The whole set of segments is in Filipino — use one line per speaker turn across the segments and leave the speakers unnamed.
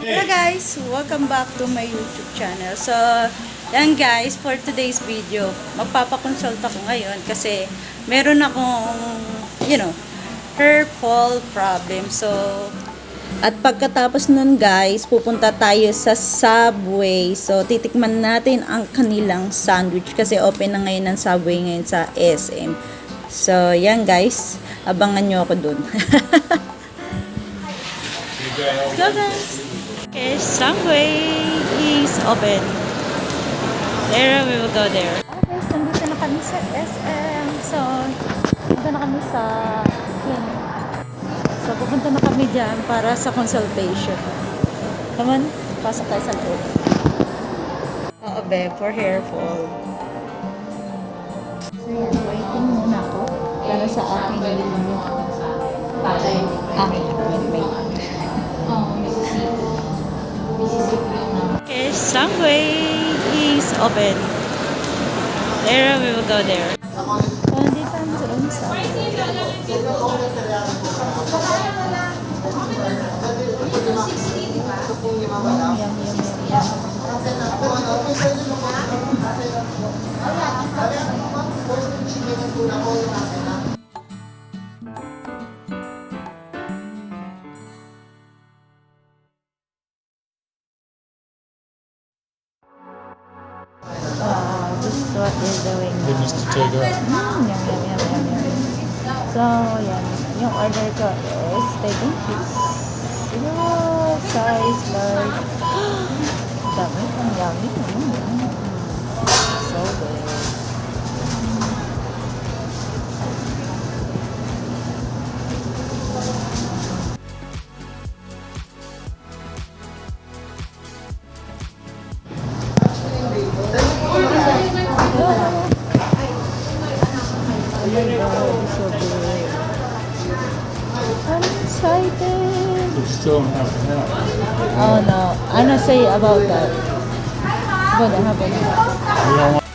Hello guys! Welcome back to my YouTube channel. So, yan guys, for today's video, magpapakonsult ako ngayon kasi meron akong, hair fall problem. So, at pagkatapos nun guys, pupunta tayo sa Subway. So, titikman natin ang kanilang sandwich kasi open na ngayon ang Subway ngayon sa SM. So, yan guys, abangan nyo ako dun. Let's go guys! Okay, Subway is open. There, we will go there. Okay, so nandito na kami sa SM. So, nandito na kami sa clinic. So, pupunta na kami dyan para sa consultation. Come on, pasok tayo sa loob. Oo, be, for hair fall. So, yan, waiting muna ako para sa ating wait. Okay, Subway is open. There, we will go there. So, nandito kami sa loob ng Subway. This is what they're doing now.
Goodness to take out.
Yum. So, yan. Yung order ko is taking cheese. Size large. Dami pang yummy. So good. I'm excited.
It's still in half and half.
Oh no, I don't say about that. What happened?
You don't want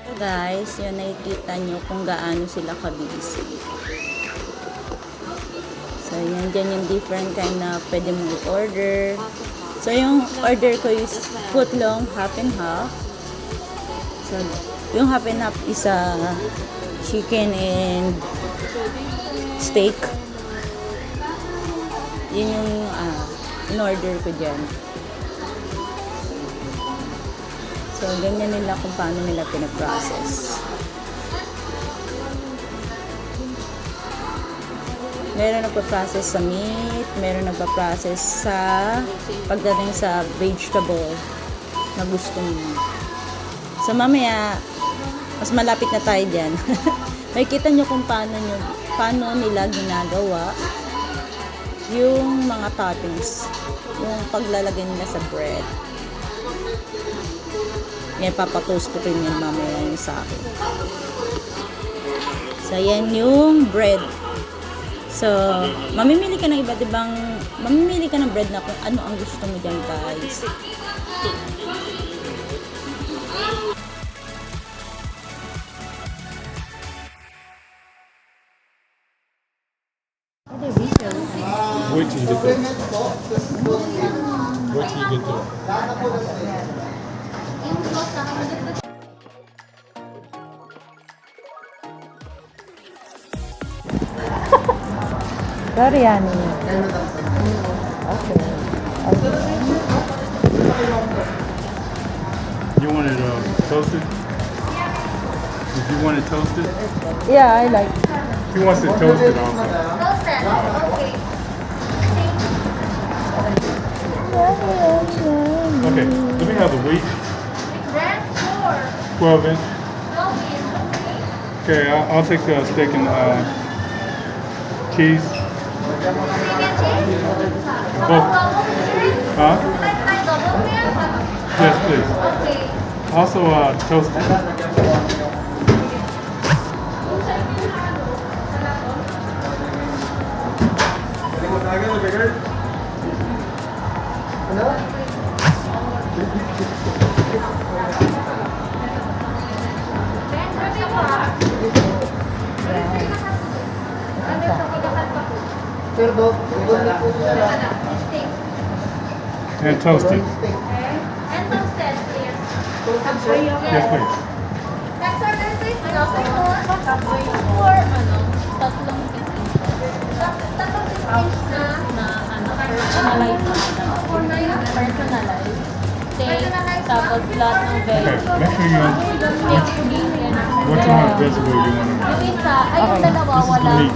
So guys, yun nakikita nyo kung gaano sila kabisi. So yan dyan yung different kind na pwede mong i-order. So yung order ko is footlong half and half. So yung half and half is chicken and steak. Yun yung in-order ko dyan. So, ganyan nila kung paano nila pinaprocess. Meron nagpa-process sa meat, meron nagpa-process sa pagdating sa vegetable na gusto mo. So, mamaya, mas malapit na tayo dyan. Makikita nyo kung paano nila ginagawa yung mga toppings, yung paglalagay nila sa bread. Yan, papatoast ko rin yan mamaya yung sa akin. So, yan yung bread. So, mamimili ka ng iba't ibang, mamimili ka ng bread na kung ano ang gusto mo dyan, guys.
wait till you get there. Wait till you get there.
Biryani. Okay.
You want it toasted? Did you want it toasted?
Yeah, I like.
He wants it toasted also. Okay, let me have the wheat. 12 inch. Okay, I'll take the steak and cheese. Both. Huh? Yes, please. Also toasted. And toasted.
And toasted, please.
Yes, please.
Next order, please. For, tatlong 15 na, personalized personalized. Steak, tapos lahat ng veg.
Okay, make sure you what you want vegetable you want.
Yung isa, ay yung dalawa, wala.
meat.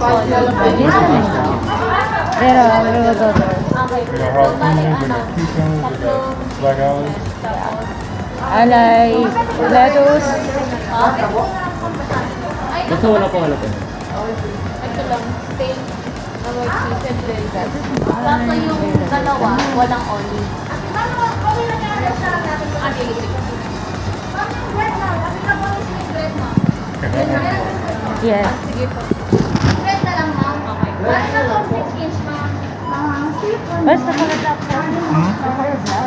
Pero, we will go there.
Okay.
We got jalapeno, we got cucumber, we got black olives.
I like lettuce.
Basta wala po wala po.
Ito lang, steak, our cheese and veg. Tapos yung dalawa, walang olive.
Yes.
Sige po. Bread na lang, ma'am. Okay. Ano na po, 6 inch, ma'am?
Basta mga black olive.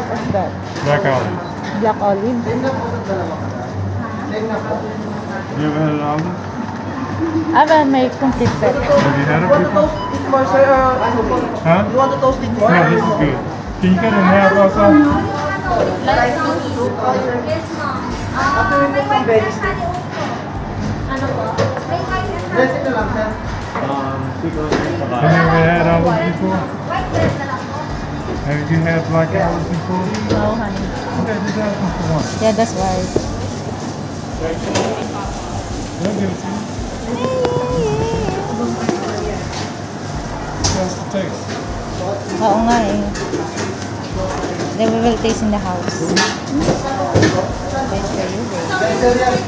What's that?
Black olives.
Black olive.
You ever had an olive?
I will make complete set.
Have you had it before? Huh?
You want to toast it more?
No, this is good. Can you cut it in half also?
Like cookies. Yes, ma'am.
After we put some veggies.
Ano po?
Dressing na lang, sir.
Have you ever had olives before?
White bread na lang po.
Have you had black olives before?
No, honey.
Okay, just ask them for one.
Yeah, that's why.
They'll give it to you. Just the taste.
Oo nga eh. Then we will taste in the house. Best for you, babe.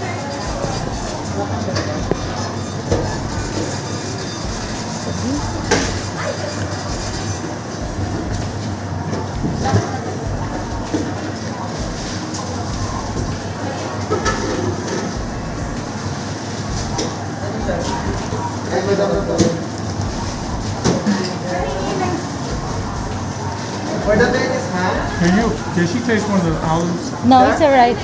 For the veggies, ha?
Can she taste one of the olives?
No, it's alright.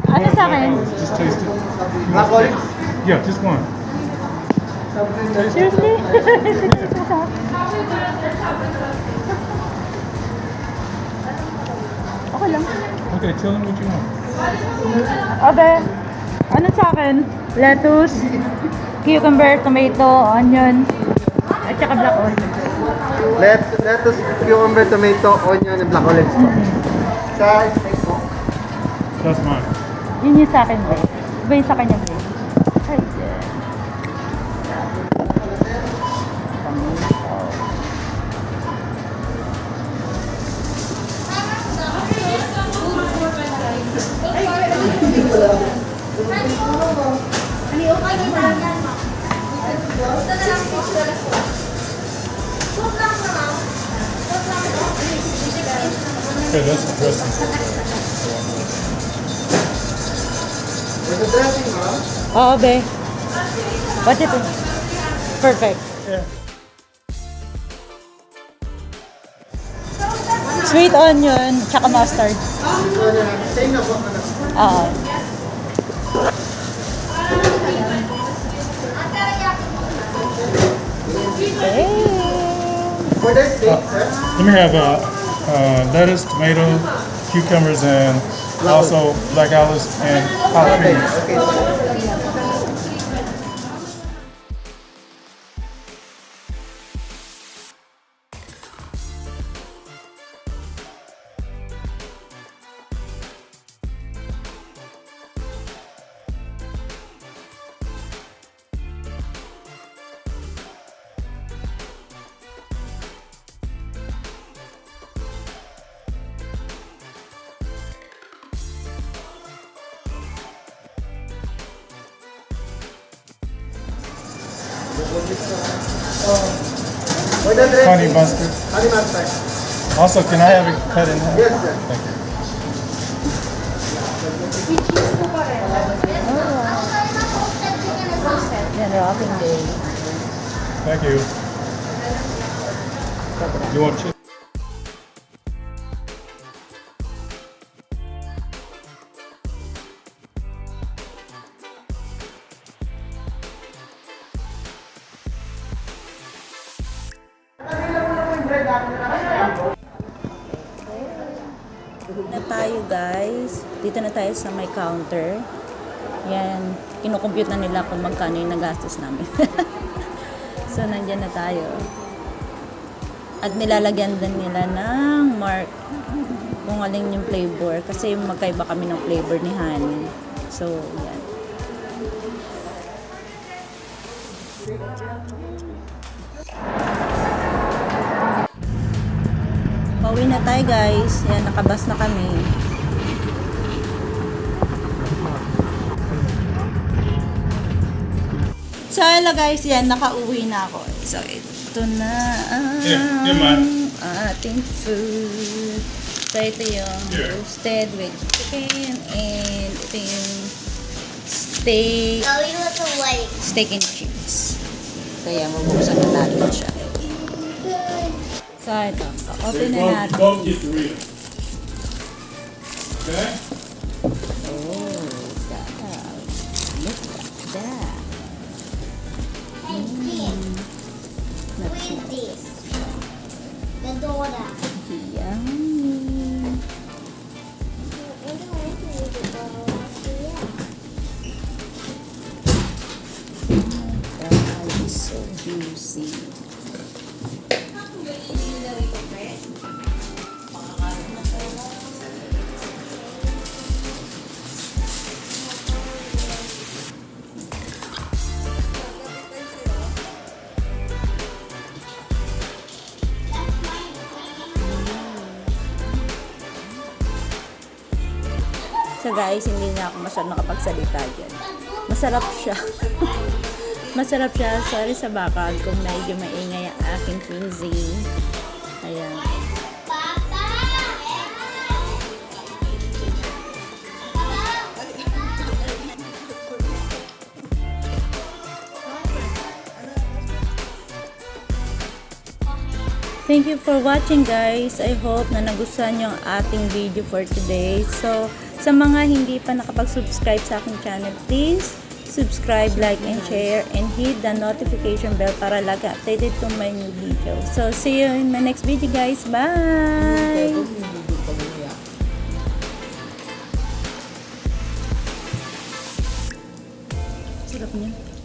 Ano sa akin?
Just taste it.
Black olives?
Yeah, just one.
Seriously? Okay lang.
Okay, tell them what you want.
Abe, ano sa akin? Lettuce, cucumber, tomato, onion, at saka black olive.
Lettuce, cucumber, tomato, onion, and black olives po. Sa steak po.
That's mine.
Yun yung sa akin, babe. Iba yung sa kanya, babe. Ay, yeah.
Okay, that's the dressing.
For the dressing, ha?
Oo, be. What it is? Perfect.
Yeah.
Sweet onion, tsaka mustard.
Same na po.
Oo.
For the steak, sir.
Let me have lettuce, tomato, cucumbers, and also black olives and jalapenos.
Okay, sir. For the dressing.
Honey mustard.
Honey mustard.
Also, can I have it cut in half?
Yes, sir.
Thank you.
Yan, wrapping day.
Thank you. You want chicken?
Na tayo guys. Dito na tayo sa may counter. Yan. Kinukompute na nila kung magkano yung nagastos namin. So, nandyan na tayo. At nilalagyan din nila ng mark kung alin yung flavor. Kasi magkaiba kami ng flavor ni Honey. So, yan. Pauwi na tayo guys. Yan, nakabas na kami. So, hello guys. Yan, nakauwi na ako. So, ito na ang ating food. So, ito yung roasted with chicken and ito yung steak. Steak and cheese. So, yan, mabuksan na natin siya. So, ito. Open na natin.
Both get the real. Okay?
Oh, that. Look at that.
Read this. The daughter.
Yummy.
I don't want to read the daughter.
God, it's so juicy. So guys, hindi na ako masyadong nakapagsalita dyan. Masarap siya. Masarap siya. Sorry sa bakag kung medyo maingay ang aking twinsie. Ayan. Thank you for watching guys. I hope na nagustuhan nyo ang ating video for today. So, sa mga hindi pa nakapag-subscribe sa aking channel, please subscribe, like, and share, and hit the notification bell para lagi updated to my new video. So, see you in my next video guys. Bye! Sarap niya.